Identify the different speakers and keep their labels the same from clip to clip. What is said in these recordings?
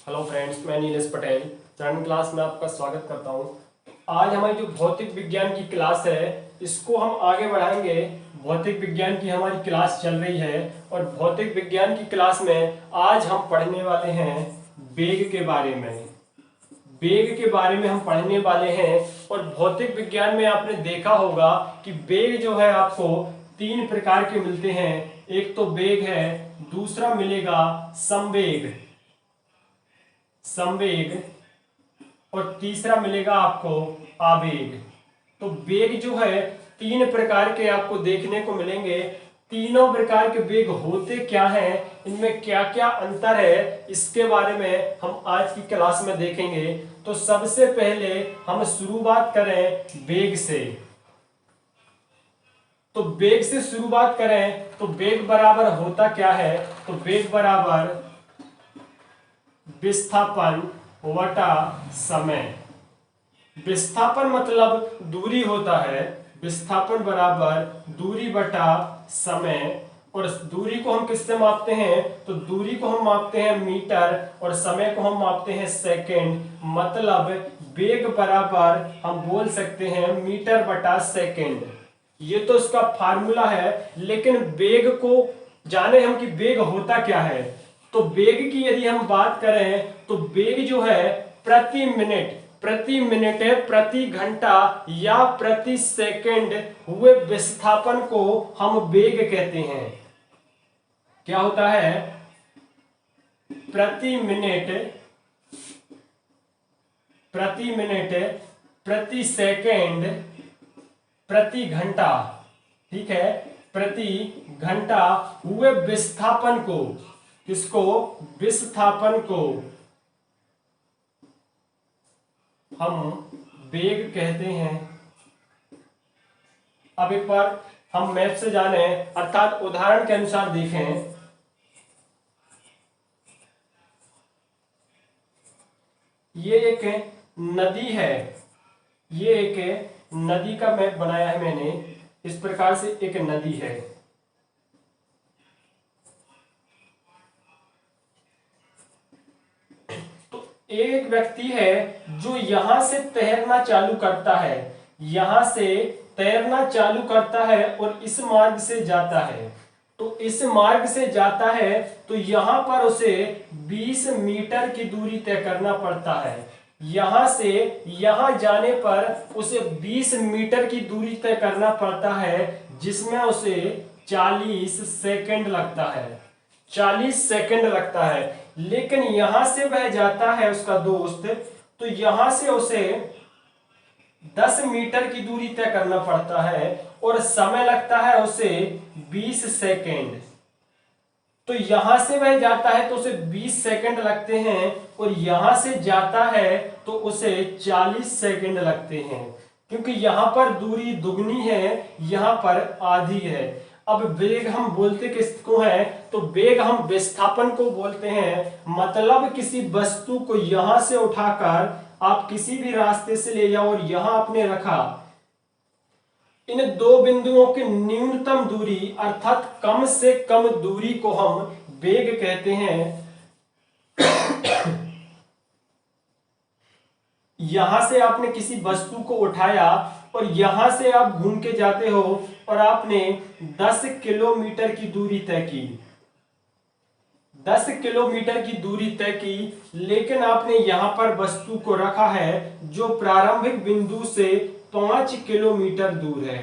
Speaker 1: Hello friends, मैं Nilesh Patel 3rd class में आपका स्वागत करता हूं। आज हमारी जो भौतिक विज्ञान की क्लास है इसको हम आगे बढ़ाएंगे। भौतिक विज्ञान की हमारी क्लास चल रही है और भौतिक विज्ञान की क्लास में आज हम पढ़ने वाले हैं वेग के बारे में। वेग के बारे में हम पढ़ने वाले हैं और भौतिक विज्ञान में आपने देखा होगा कि वेग जो है आपको 3 प्रकार के मिलते हैं। एक तो वेग है, दूसरा मिलेगा संवेग और तीसरा मिलेगा आपको आवेग। तो वेग जो है 3 प्रकार के आपको देखने को मिलेंगे। तीनों प्रकार के वेग होते क्या हैं, इनमें क्या क्या अंतर है, इसके बारे में हम आज की क्लास में देखेंगे। तो सबसे पहले हम शुरुआत करें वेग से। तो वेग से शुरुआत करें तो वेग बराबर होता क्या है, तो वेग बराबर विस्थापन बटा समय। विस्थापन मतलब दूरी होता है, विस्थापन बराबर दूरी बटा समय। और दूरी को हम किससे मापते हैं, तो दूरी को हम मापते हैं मीटर और समय को हम मापते हैं सेकंड। मतलब वेग बराबर हम बोल सकते हैं मीटर बटा सेकंड। ये तो इसका फार्मूला है, लेकिन वेग को जाने हम कि वेग होता क्या है। तो वेग की यदि हम बात करें तो वेग जो है प्रति मिनट है, प्रति घंटा या प्रति सेकंड हुए विस्थापन को हम वेग कहते हैं। क्या होता है, प्रति मिनट, प्रति सेकंड, प्रति घंटा, ठीक है, प्रति घंटा हुए विस्थापन को, किसको, विस्थापन को हम वेग कहते हैं। अब एक बार हम मैथ से जाने, अर्थात उदाहरण के अनुसार देखें। ये एक नदी है, ये एक नदी का मैप बनाया है मैंने। इस प्रकार से एक नदी है, तो एक व्यक्ति है जो यहां से तैरना चालू करता है, यहां से तैरना चालू करता है और इस मार्ग से जाता है। तो इस मार्ग से जाता है तो यहां पर उसे 20 मीटर की दूरी तय करना पड़ता है। यहां से यहां जाने पर उसे 20 मीटर की दूरी तय करना पड़ता है, जिसमें उसे 40 सेकंड लगता है, 40 सेकंड लगता है। लेकिन यहां से वह जाता है उसका दोस्त, तो यहां से उसे 10 मीटर की दूरी तय करना पड़ता है और समय लगता है उसे 20 सेकंड। तो यहां से वह जाता है तो उसे 20 सेकंड लगते हैं और यहां से जाता है तो उसे 40 सेकंड लगते हैं, क्योंकि यहां पर दूरी दुगनी है, यहां पर आधी है। अब वेग हम बोलते किसको है, तो वेग हम विस्थापन को बोलते हैं। मतलब किसी वस्तु को यहां से उठाकर आप किसी भी रास्ते से ले जाओ और यहां आपने रखा, इन दो बिंदुओं की न्यूनतम दूरी अर्थात कम से कम दूरी को हम वेग कहते हैं। यहां से आपने किसी वस्तु को उठाया और यहां से आप घूम के जाते हो और आपने 10 किलोमीटर की दूरी तय की, 10 किलोमीटर की दूरी तय की, लेकिन आपने यहां पर वस्तु को रखा है जो प्रारंभिक बिंदु से 5 किलोमीटर दूर है।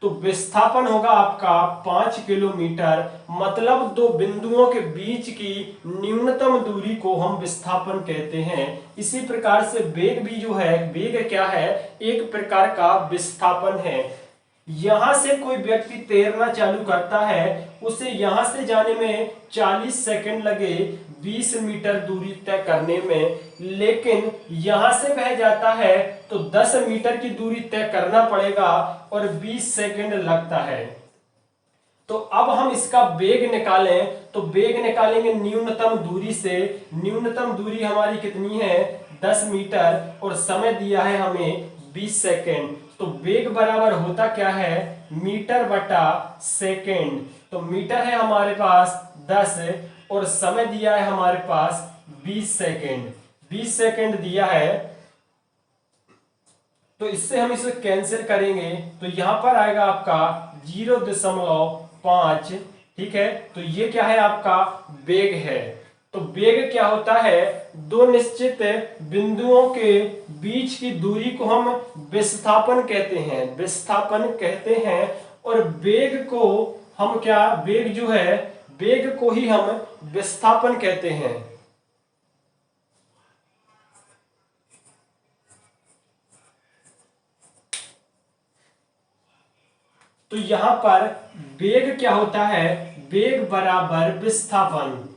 Speaker 1: तो विस्थापन होगा आपका 5 किलोमीटर। मतलब दो बिंदुओं के बीच की न्यूनतम दूरी को हम विस्थापन कहते हैं। इसी प्रकार से वेग भी जो है, वेग क्या है, एक प्रकार का विस्थापन है। यहां से कोई व्यक्ति तैरना चालू करता है, उसे यहां से जाने में 40 सेकंड लगे 20 मीटर दूरी तय करने में, लेकिन यहां से वह जाता है तो 10 मीटर की दूरी तय करना पड़ेगा और 20 सेकंड लगता है। तो अब हम इसका वेग निकालें, तो वेग निकालेंगे न्यूनतम दूरी से। न्यूनतम दूरी हमारी कितनी है, 10 मीटर, और समय दिया है हमें 20 सेकंड। तो वेग बराबर होता क्या है, मीटर बटा सेकंड। तो मीटर है हमारे पास 10 और समय दिया है हमारे पास 20 सेकेंड। 20 सेकेंड दिया है, तो इससे हम इसे कैंसिल करेंगे तो यहां पर आएगा आपका 0.5। ठीक है, तो ये क्या है आपका वेग है। तो वेग क्या होता है, दो निश्चित बिंदुओं के बीच की दूरी को हम विस्थापन कहते हैं, विस्थापन कहते हैं। और वेग को हम क्या, वेग जो है, वेग को ही हम विस्थापन कहते हैं। तो यहां पर वेग क्या होता है, वेग बराबर विस्थापन।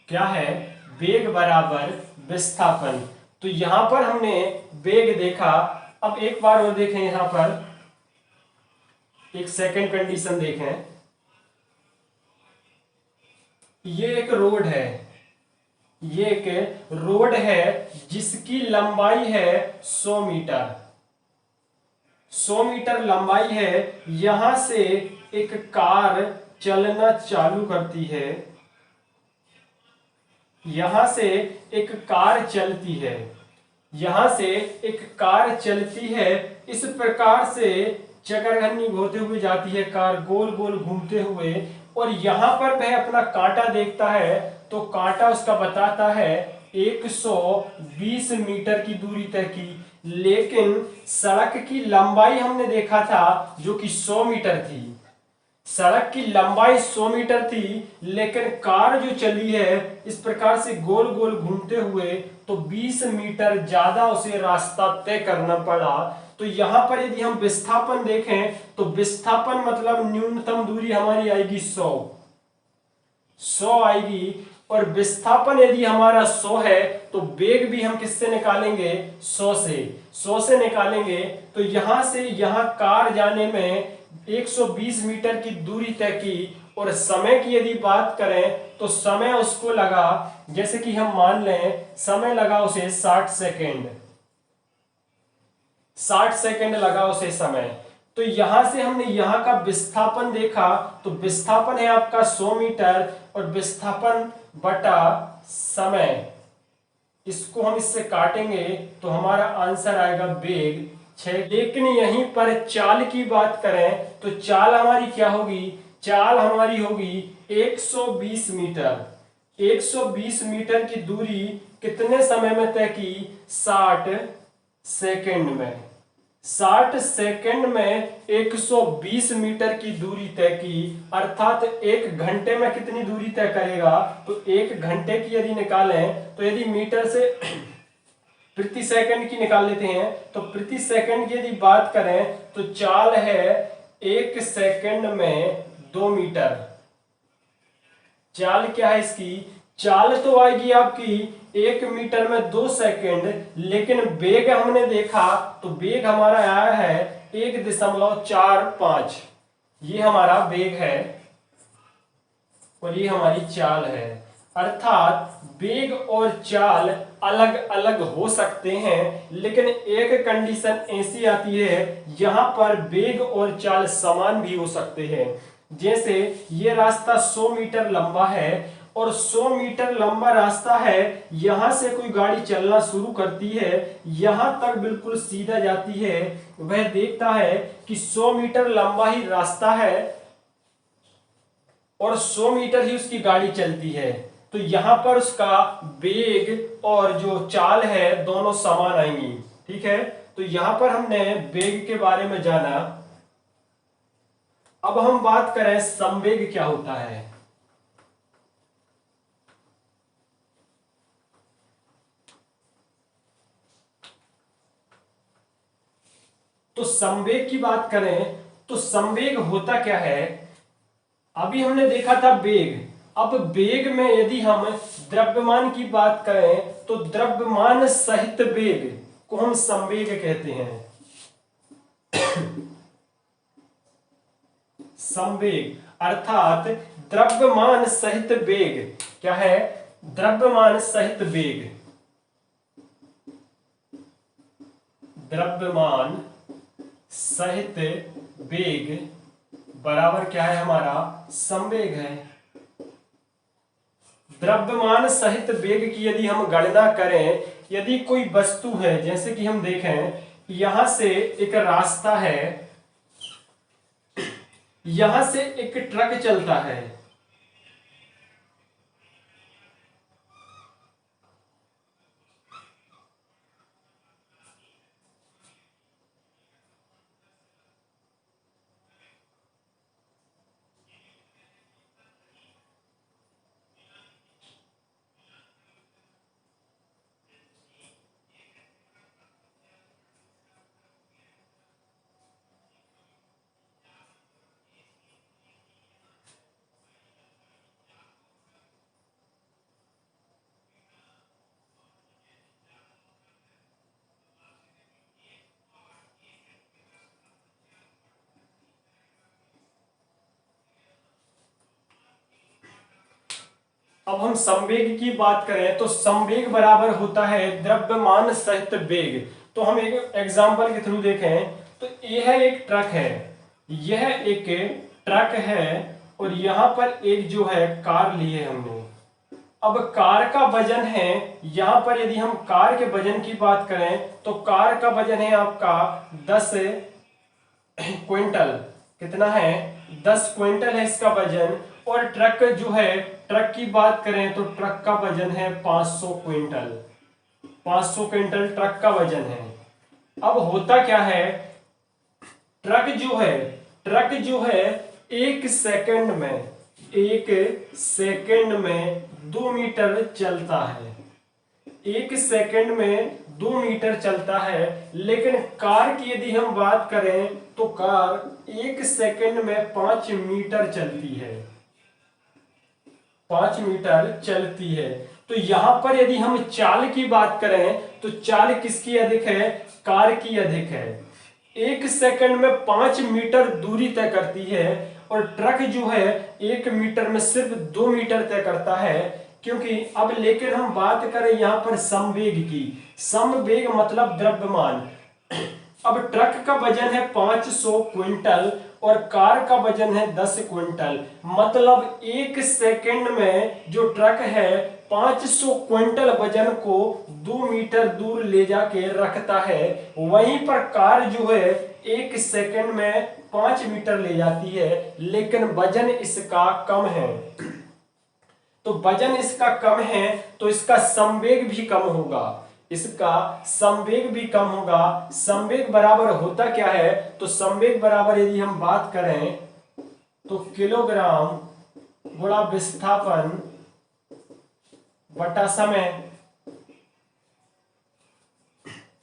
Speaker 1: क्या है, वेग बराबर विस्थापन। तो यहां पर हमने वेग देखा। अब एक बार और देखें, यहां पर एक सेकंड कंडीशन देखें। ये एक रोड है, ये एक रोड है जिसकी लंबाई है 100 मीटर। 100 मीटर लंबाई है। यहां से एक कार चलना चालू करती है, यहां से एक कार चलती है, यहां से एक कार चलती है। इस प्रकार से चक्करघन्नी होते हुए जाती है कार, गोल गोल घूमते हुए। और यहां पर वह अपना कांटा देखता है, तो कांटा उसका बताता है 120 मीटर की दूरी तय की। लेकिन सड़क की लंबाई हमने देखा था जो कि 100 मीटर थी। सड़क की लंबाई 100 मीटर थी, लेकिन कार जो चली है इस प्रकार से गोल गोल घूमते हुए, तो 20 मीटर ज्यादा उसे रास्ता तय करना पड़ा। तो यहां पर यदि हम विस्थापन देखें तो विस्थापन मतलब न्यूनतम दूरी हमारी आएगी 100 आएगी। और विस्थापन यदि हमारा 100 है तो वेग भी हम किससे निकालेंगे, 100 से निकालेंगे। तो यहां से यहां कार जाने में 120 मीटर की दूरी तय की। और समय की यदि बात करें तो समय उसको लगा, जैसे कि हम मान लें समय लगा उसे 60 सेकेंड, 60 सेकेंड लगा उसे समय। तो यहां से हमने यहां का विस्थापन देखा, तो विस्थापन है आपका 100 मीटर और विस्थापन बटा समय, इसको हम इससे काटेंगे तो हमारा आंसर आएगा वेग 6। लेकिन यहीं पर चाल की बात करें तो चाल हमारी क्या होगी, चाल हमारी होगी 120 मीटर। 120 मीटर की दूरी कितने समय में तय की, 60 सेकेंड में। 60 सेकेंड में 120 मीटर की दूरी तय की, अर्थात एक घंटे में कितनी दूरी तय करेगा। तो एक घंटे की यदि निकालें तो यदि मीटर से प्रति सेकंड की निकाल लेते हैं, तो प्रति सेकंड की यदि बात करें तो चाल है 1 सेकंड में 2 मीटर। चाल क्या है इसकी, चाल तो आएगी आपकी 1 मीटर में 2 सेकंड, लेकिन वेग हमने देखा तो वेग हमारा आया है 1.45। ये हमारा वेग है और ये हमारी चाल है। अर्थात वेग और चाल अलग अलग हो सकते हैं, लेकिन एक कंडीशन ऐसी आती है यहां पर वेग और चाल समान भी हो सकते हैं। जैसे ये रास्ता 100 मीटर लंबा है और 100 मीटर लंबा रास्ता है, यहां से कोई गाड़ी चलना शुरू करती है, यहां तक बिल्कुल सीधा जाती है। वह देखता है कि 100 मीटर लंबा ही रास्ता है और 100 मीटर ही उसकी गाड़ी चलती है। तो यहां पर उसका वेग और जो चाल है दोनों समान आएंगी। ठीक है, तो यहां पर हमने वेग के बारे में जाना। अब हम बात करें संवेग क्या होता है। तो संवेग की बात करें तो संवेग होता क्या है, अभी हमने देखा था वेग। अब वेग में यदि हम द्रव्यमान की बात करें तो द्रव्यमान सहित वेग को हम संवेग कहते हैं। संवेग अर्थात द्रव्यमान सहित वेग क्या है, द्रव्यमान सहित वेग, द्रव्यमान सहित वेग बराबर क्या है हमारा, संवेग है। द्रव्यमान सहित वेग की यदि हम गणना करें, यदि कोई वस्तु है, जैसे कि हम देखें यहां से एक रास्ता है, यहां से एक ट्रक चलता है, अब हम संवेग की बात करें तो संवेग बराबर होता है द्रव्यमान सहित वेग। तो हम एक एग्जांपल के थ्रू देखें तो यह एक ट्रक है, यह एक ट्रक है और यहां पर एक जो है कार ली है हमने। अब कार का वजन है, यहां पर यदि हम कार के वजन की बात करें तो कार का वजन है आपका 10 क्विंटल। कितना है? 10 क्विंटल है इसका वजन। और ट्रक जो है, ट्रक की बात करें तो ट्रक का वजन है 500 क्विंटल। 500 क्विंटल ट्रक का वजन है। अब होता क्या है, ट्रक जो है एक सेकंड में 2 मीटर चलता है। एक सेकंड में 2 मीटर चलता है। लेकिन कार की यदि हम बात करें तो कार एक सेकंड में 5 मीटर चलती है। 5 मीटर चलती है। तो यहां पर यदि हम चाल की बात करें तो चाल किसकी अधिक है? कार की अधिक है। एक सेकंड में 5 मीटर दूरी तय करती है और ट्रक जो है 1 मीटर में सिर्फ 2 मीटर तय करता है। क्योंकि अब लेकिन हम बात करें यहां पर समवेग की, समवेग मतलब द्रव्यमान। अब ट्रक का वजन है 500 क्विंटल और कार का वजन है 10 क्विंटल। मतलब एक सेकंड में जो ट्रक है 500 क्विंटल वजन को 2 मीटर दूर ले जाके रखता है। वहीं पर कार जो है एक सेकंड में 5 मीटर ले जाती है, लेकिन वजन इसका कम है। तो वजन इसका कम है तो इसका संवेग भी कम होगा। इसका संवेग भी कम होगा। संवेग बराबर होता क्या है? तो संवेग बराबर यदि हम बात करें तो किलोग्राम गुणा विस्थापन बटा समय।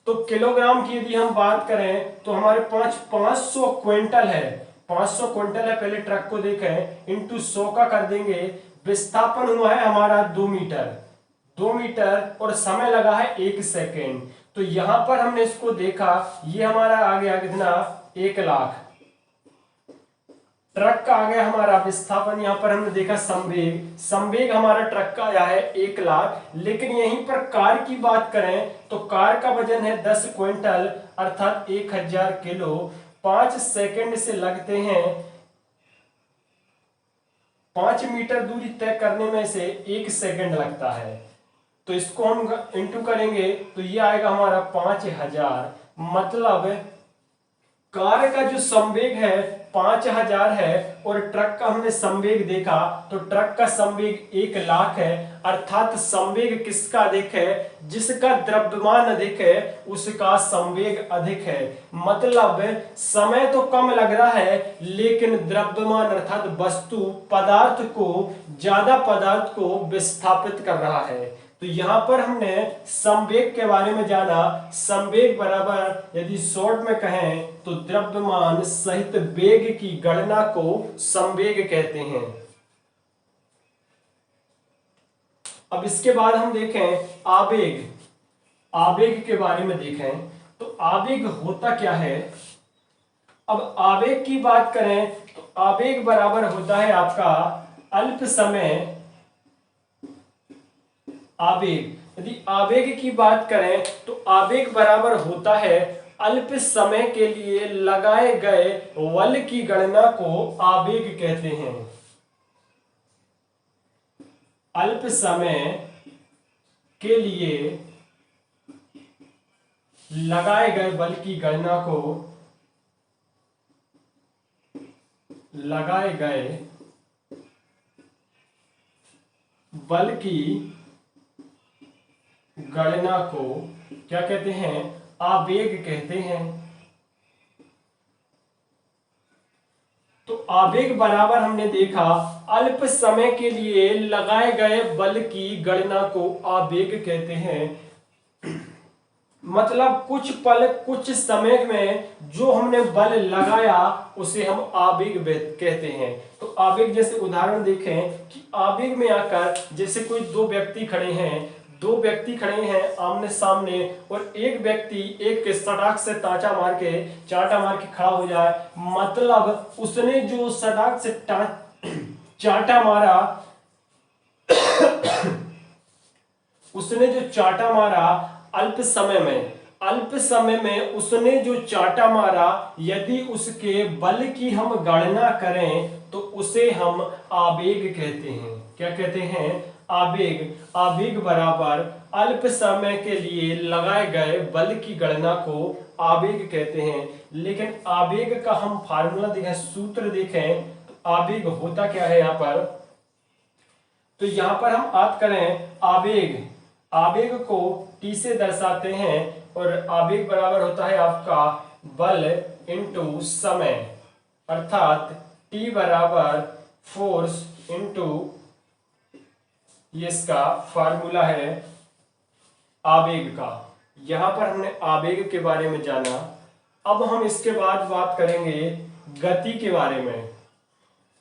Speaker 1: तो किलोग्राम की यदि हम बात करें तो हमारे पास 500 क्विंटल है। 500 क्विंटल है, पहले ट्रक को देखें, इंटू 100 का कर देंगे। विस्थापन हुआ है हमारा 2 मीटर, 2 मीटर और समय लगा है 1 सेकेंड। तो यहां पर हमने इसको देखा, ये हमारा आ गया कितना? 1 लाख। ट्रक का आ गया हमारा विस्थापन, यहां पर हमने देखा संवेग, संवेग हमारा ट्रक का आया है 1 लाख। लेकिन यहीं पर कार की बात करें तो कार का वजन है 10 क्विंटल अर्थात 1000 किलो। 5 सेकंड से लगते हैं, 5 मीटर दूरी तय करने में से 1 सेकंड लगता है। तो इसको हम इंटू करेंगे तो ये आएगा हमारा 5000। मतलब कार का जो संवेग है 5000 है और ट्रक का हमने संवेग देखा तो ट्रक का संवेग 1 लाख है। अर्थात संवेग किसका अधिक है? जिसका द्रव्यमान अधिक है उसका संवेग अधिक है। मतलब समय तो कम लग रहा है लेकिन द्रव्यमान अर्थात वस्तु पदार्थ को, ज्यादा पदार्थ को विस्थापित कर रहा है। तो यहां पर हमने संवेग के बारे में जाना। संवेग बराबर यदि शॉर्ट में कहें तो द्रव्यमान सहित वेग की गणना को संवेग कहते हैं। अब इसके बाद हम देखें आवेग। आवेग के बारे में देखें तो आवेग होता क्या है। अब आवेग की बात करें तो आवेग बराबर होता है आपका अल्प समय आवेग। यदि आवेग की बात करें तो आवेग बराबर होता है अल्प समय के लिए लगाए गए बल की गणना को आवेग कहते हैं। अल्प समय के लिए लगाए गए बल की गणना को लगाए गए बल की गणना को क्या कहते हैं? आवेग कहते हैं। तो आवेग बराबर हमने देखा अल्प समय के लिए लगाए गए बल की गणना को आवेग कहते हैं। मतलब कुछ पल कुछ समय में जो हमने बल लगाया उसे हम आवेग कहते हैं। तो आवेग जैसे उदाहरण देखें कि आवेग में आकर जैसे कोई दो व्यक्ति खड़े हैं आमने सामने, और एक व्यक्ति एक के सटाक से चांटा मार के खड़ा हो जाए, मतलब उसने जो सटाक से चांटा मारा उसने जो चांटा मारा अल्प समय में उसने जो चांटा मारा, यदि उसके बल की हम गणना करें तो उसे हम आवेग कहते हैं। क्या कहते हैं? आवेग बराबर अल्प समय के लिए लगाए गए बल की गणना को आवेग कहते हैं। लेकिन आवेग का हम फार्मूला देखें, सूत्र देखें, तो आवेग होता क्या है यहाँ पर? तो यहाँ पर हम बात करें आवेग को T से दर्शाते हैं, और आवेग बराबर होता है आपका बल इंटू समय, अर्थात T बराबर फोर्स इंटू, ये इसका फार्मूला है आवेग का। यहां पर हमने आवेग के बारे में जाना। अब हम इसके बाद बात करेंगे गति के बारे में।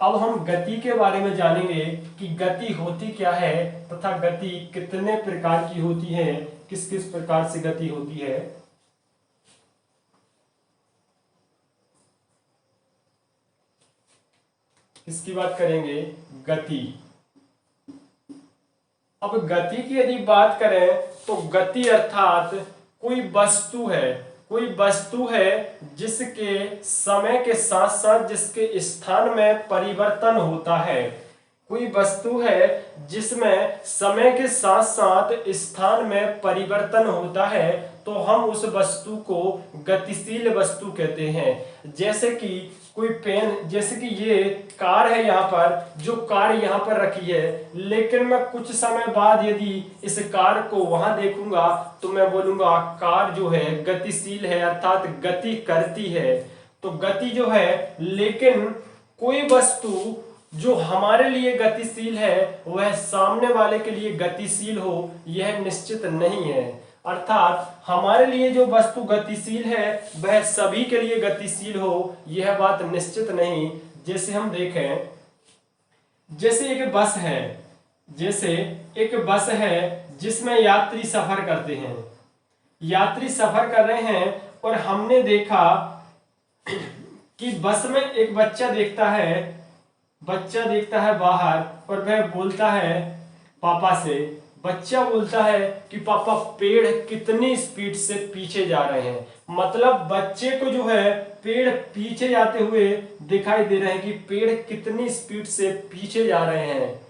Speaker 1: अब हम गति के बारे में जानेंगे कि गति होती क्या है तथा गति कितने प्रकार की होती है, किस किस प्रकार से गति होती है। इसकी बात करेंगे गति। अब गति की यदि बात करें तो गति अर्थात कोई वस्तु है जिसके समय के साथ साथ जिसके स्थान में परिवर्तन होता है। कोई वस्तु है जिसमें समय के साथ साथ स्थान में परिवर्तन होता है, तो हम उस वस्तु को गतिशील वस्तु कहते हैं। जैसे कि कोई पेन, जैसे कि ये कार है, यहाँ पर जो कार यहाँ पर रखी है, लेकिन मैं कुछ समय बाद यदि इस कार को वहां देखूंगा तो मैं बोलूंगा कार जो है गतिशील है, अर्थात गति करती है। तो गति जो है, लेकिन कोई वस्तु जो हमारे लिए गतिशील है वह सामने वाले के लिए गतिशील हो, यह निश्चित नहीं है। अर्थात हमारे लिए जो वस्तु गतिशील है वह सभी के लिए गतिशील हो, यह बात निश्चित नहीं। जैसे हम देखें, जैसे एक बस है जिसमें यात्री सफर करते हैं, यात्री सफर कर रहे हैं, और हमने देखा कि बस में एक बच्चा देखता है बाहर, और वह बोलता है पापा से। बच्चा बोलता है कि पापा पेड़ कितनी स्पीड से पीछे जा रहे हैं। मतलब बच्चे को जो है पेड़ पीछे जाते हुए दिखाई दे रहे हैं कि पेड़ कितनी स्पीड से पीछे जा रहे हैं।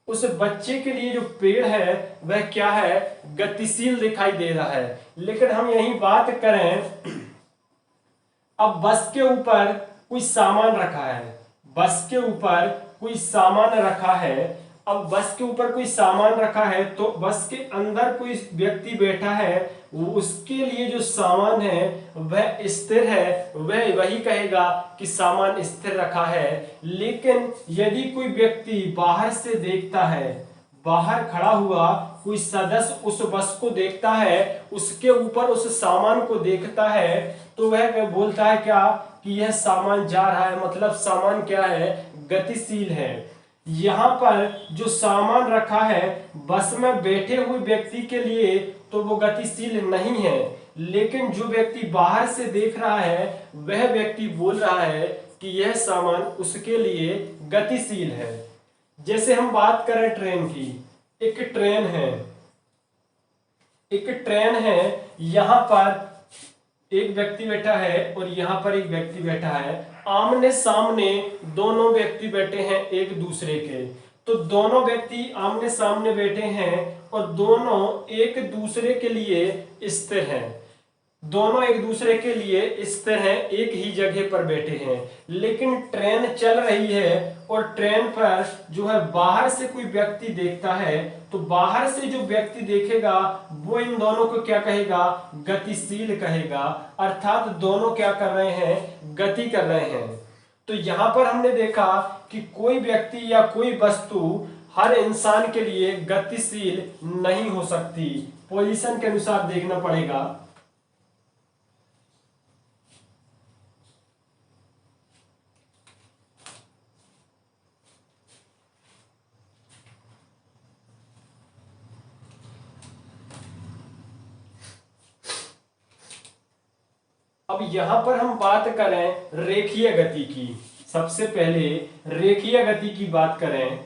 Speaker 1: उस बच्चे के लिए जो पेड़ है वह क्या है? गतिशील दिखाई दे रहा है। लेकिन हम यही बात करें, अब बस के ऊपर कोई सामान रखा है, अब बस के ऊपर कोई सामान रखा है, तो बस के अंदर कोई व्यक्ति बैठा है, उसके लिए जो सामान है वह स्थिर है, वह वही कहेगा कि सामान स्थिर रखा है। लेकिन यदि कोई व्यक्ति बाहर से देखता है, बाहर खड़ा हुआ कोई सदस्य उस बस को देखता है, उसके ऊपर उस सामान को देखता है, तो वह बोलता है क्या? कि यह सामान जा रहा है, मतलब सामान क्या है? गतिशील है। यहाँ पर जो सामान रखा है बस में बैठे हुए व्यक्ति के लिए तो वो गतिशील नहीं है, लेकिन जो व्यक्ति बाहर से देख रहा है वह व्यक्ति बोल रहा है कि यह सामान उसके लिए गतिशील है। जैसे हम बात करें ट्रेन की, एक ट्रेन है, यहाँ पर एक व्यक्ति बैठा है और यहाँ पर एक व्यक्ति बैठा है, आमने सामने दोनों व्यक्ति बैठे हैं एक दूसरे के। तो दोनों व्यक्ति आमने सामने बैठे हैं और दोनों एक दूसरे के लिए स्थिर हैं, दोनों एक दूसरे के लिए स्थिर हैं, एक ही जगह पर बैठे हैं। लेकिन ट्रेन चल रही है और ट्रेन पर जो है बाहर से कोई व्यक्ति देखता है, तो बाहर से जो व्यक्ति देखेगा वो इन दोनों को क्या कहेगा, गतिशील कहेगा। अर्थात दोनों क्या कर रहे हैं, गति कर रहे हैं। तो यहां पर हमने देखा कि कोई व्यक्ति या कोई वस्तु हर इंसान के लिए गतिशील नहीं हो सकती, पोजीशन के अनुसार देखना पड़ेगा। अब यहां पर हम बात करें रेखीय गति की। सबसे पहले रेखीय गति की बात करें।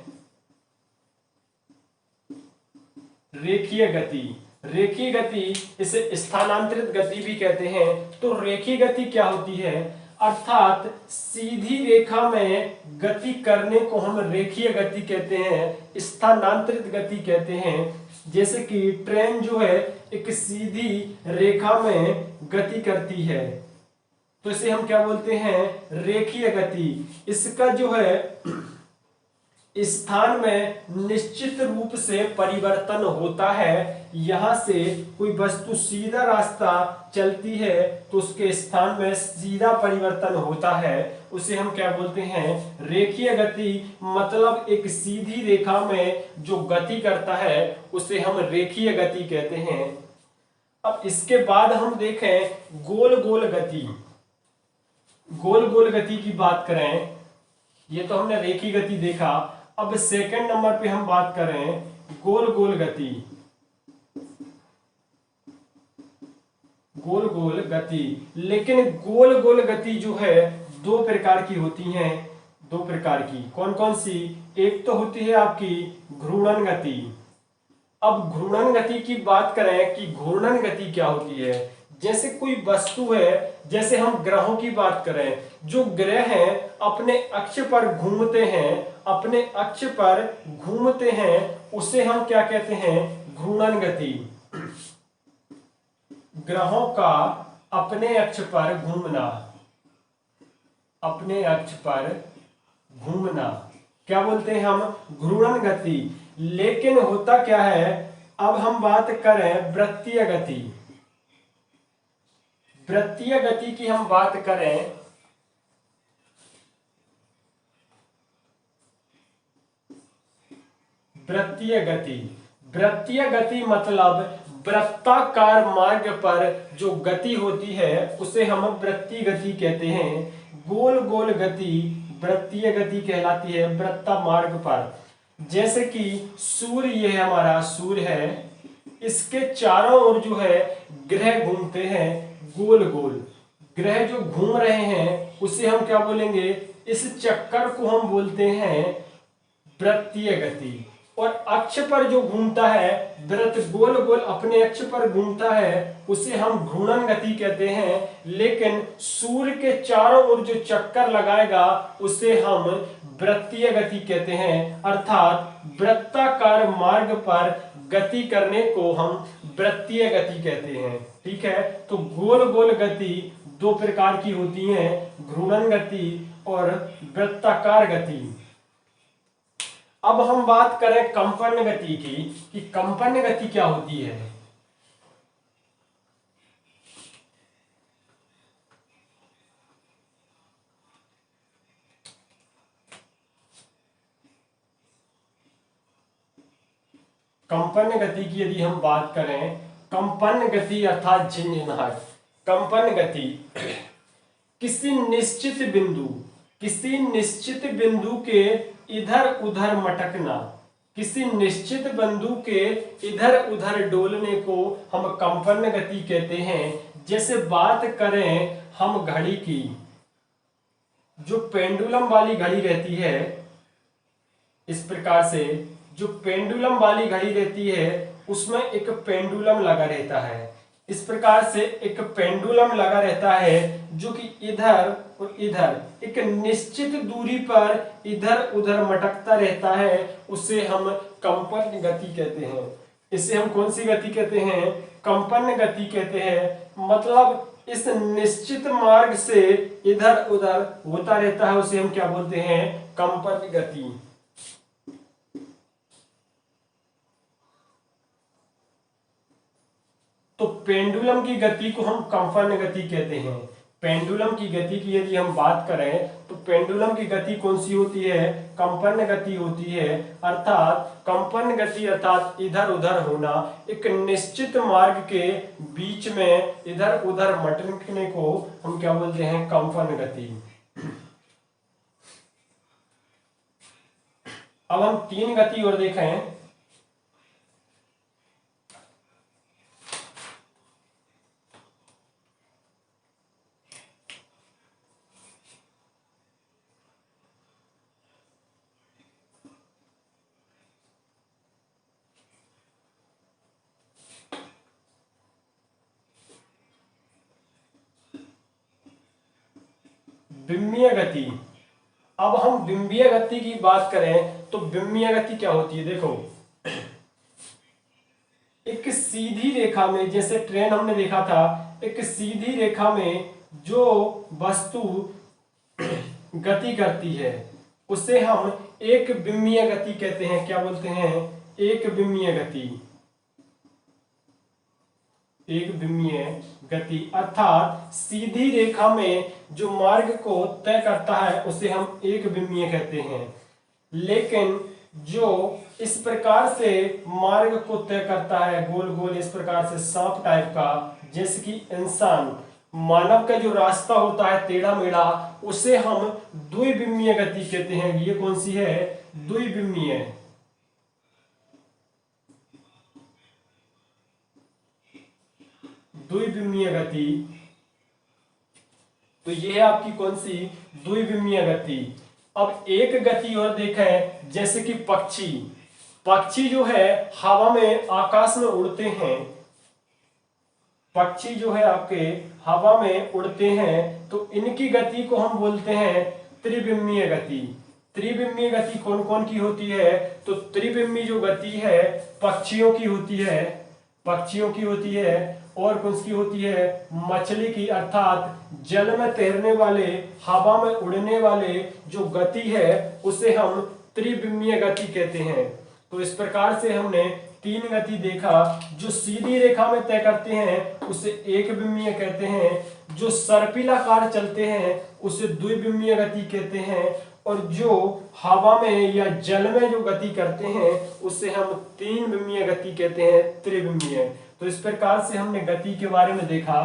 Speaker 1: रेखीय गति, रेखीय गति इसे स्थानांतरित गति भी कहते हैं। तो रेखीय गति क्या होती है, अर्थात सीधी रेखा में गति करने को हम रेखीय गति कहते हैं, स्थानांतरित गति कहते हैं। जैसे कि ट्रेन जो है एक सीधी रेखा में गति करती है, तो इसे हम क्या बोलते हैं, रेखीय गति। इसका जो है स्थान में निश्चित रूप से परिवर्तन होता है। यहां से कोई वस्तु सीधा रास्ता चलती है तो उसके स्थान में सीधा परिवर्तन होता है, उसे हम क्या बोलते हैं, रेखीय गति। मतलब एक सीधी रेखा में जो गति करता है उसे हम रेखीय गति कहते हैं। अब इसके बाद हम देखें गोल गोल गति। गोल गोल गति की बात करें, ये तो हमने रेखीय गति देखा। अब सेकंड नंबर पे हम बात करें गोल गोल गति। गोल गोल गति, लेकिन गोल गोल गति जो है दो प्रकार की होती हैं। दो प्रकार की, कौन कौन सी, एक तो होती है आपकी घूर्णन गति। अब घूर्णन गति की बात करें कि घूर्णन गति क्या होती है। जैसे कोई वस्तु है, जैसे हम ग्रहों की बात करें, जो ग्रह हैं अपने अक्ष पर घूमते हैं, अपने अक्ष पर घूमते हैं, उसे हम क्या कहते हैं, घूर्णन गति। ग्रहों का अपने अक्ष पर घूमना, अपने अक्ष पर घूमना क्या बोलते हैं हम, घूर्णन गति। लेकिन होता क्या है, अब हम बात करें वृत्तीय गति। वृत्तीय गति की हम बात करें, वृत्तीय गति। वृत्तीय गति मतलब वृत्ताकार मार्ग पर जो गति होती है उसे हम वृत्तीय गति कहते हैं। गोल गोल गति वृत्तीय गति कहलाती है, वृत्ता मार्ग पर। जैसे कि सूर्य, ये हमारा सूर्य है, इसके चारों ओर जो है ग्रह घूमते हैं गोल गोल। ग्रह जो घूम रहे हैं उसे हम क्या बोलेंगे, इस चक्कर को हम बोलते हैं वृत्तीय गति। और अक्ष पर जो घूमता है, वृत्त गोल गोल अपने अक्ष पर घूमता है, उसे हम घूर्णन गति कहते हैं। लेकिन सूर्य के चारों ओर जो चक्कर लगाएगा उसे हम वृत्तीय गति कहते हैं। अर्थात वृत्ताकार मार्ग पर गति करने को हम वृत्तीय गति कहते हैं। ठीक है, तो गोल गोल गति दो प्रकार की होती हैं, घूर्णन गति और वृत्ताकार गति। अब हम बात करें कंपन गति की, कि कंपन गति क्या होती है। कंपन गति की यदि हम बात करें, कंपन गति अर्थात झिंझनाहट। कंपन गति किसी निश्चित बिंदु के इधर उधर मटकना, किसी निश्चित बिंदु के इधर उधर डोलने को हम कंपन गति कहते हैं। जैसे बात करें हम घड़ी की, जो पेंडुलम वाली घड़ी रहती है, इस प्रकार से जो पेंडुलम वाली घड़ी रहती है उसमें एक पेंडुलम लगा रहता है। इस प्रकार से एक पेंडुलम लगा रहता है जो कि इधर और इधर एक निश्चित दूरी पर इधर उधर मटकता रहता है, उसे हम कंपन गति कहते हैं। इसे हम कौन सी गति कहते हैं? कंपन गति कहते हैं। मतलब इस निश्चित मार्ग से इधर उधर होता रहता है, उसे हम क्या बोलते हैं? कंपन गति। तो पेंडुलम की गति को हम कंपन गति कहते हैं। पेंडुलम की गति की यदि हम बात करें तो पेंडुलम की गति कौन सी होती है? कंपन गति होती है। अर्थात कंपन गति अर्थात इधर उधर होना, एक निश्चित मार्ग के बीच में इधर उधर मटकने को हम क्या बोलते हैं? कंपन गति। अब हम तीन गति और देखें। बिंबीय गति। अब हम बिंबीय गति की बात करें तो बिंबीय गति क्या होती है? देखो, एक सीधी रेखा में, जैसे ट्रेन हमने देखा था, एक सीधी रेखा में जो वस्तु गति करती है उसे हम एक बिंबीय गति कहते हैं। क्या बोलते हैं? एक बिंबीय गति। एक बिंबीय गति अर्थात सीधी रेखा में जो मार्ग को तय करता है उसे हम एक बिंबीय कहते हैं। लेकिन जो इस प्रकार से मार्ग को तय करता है, गोल गोल इस प्रकार से सांप टाइप का, जैसे कि इंसान मानव का जो रास्ता होता है टेढ़ा मेढ़ा, उसे हम द्विबिंबीय गति कहते हैं। ये कौन सी है? द्विबिंबीय। द्विबिंबीय गति। तो ये है आपकी कौन सी? द्विबिंबीय गति। अब एक गति और देखें, जैसे कि पक्षी। पक्षी जो है हवा में, आकाश में उड़ते हैं। पक्षी जो है आपके हवा में उड़ते हैं, तो इनकी गति को हम बोलते हैं त्रिबिंबीय गति। त्रिबिंबीय गति कौन कौन की होती है? तो त्रिबिंबी जो गति है पक्षियों की होती है, पक्षियों की होती है। और कौन सी होती है? मछली की, अर्थात जल में तैरने वाले, हवा में उड़ने वाले जो गति है उसे हम त्रिबिंबीय गति कहते हैं। तो इस प्रकार से हमने तीन गति देखा। जो सीधी रेखा में तय करते हैं उसे एक बिंबीय कहते हैं, जो सर्पिलाकार चलते हैं उसे द्विबिंबीय गति कहते हैं, और जो हवा में या जल में जो गति करते हैं उसे हम तीन बिंबीय गति कहते हैं, त्रिबिंबीय। तो इस प्रकार से हमने गति के बारे में देखा।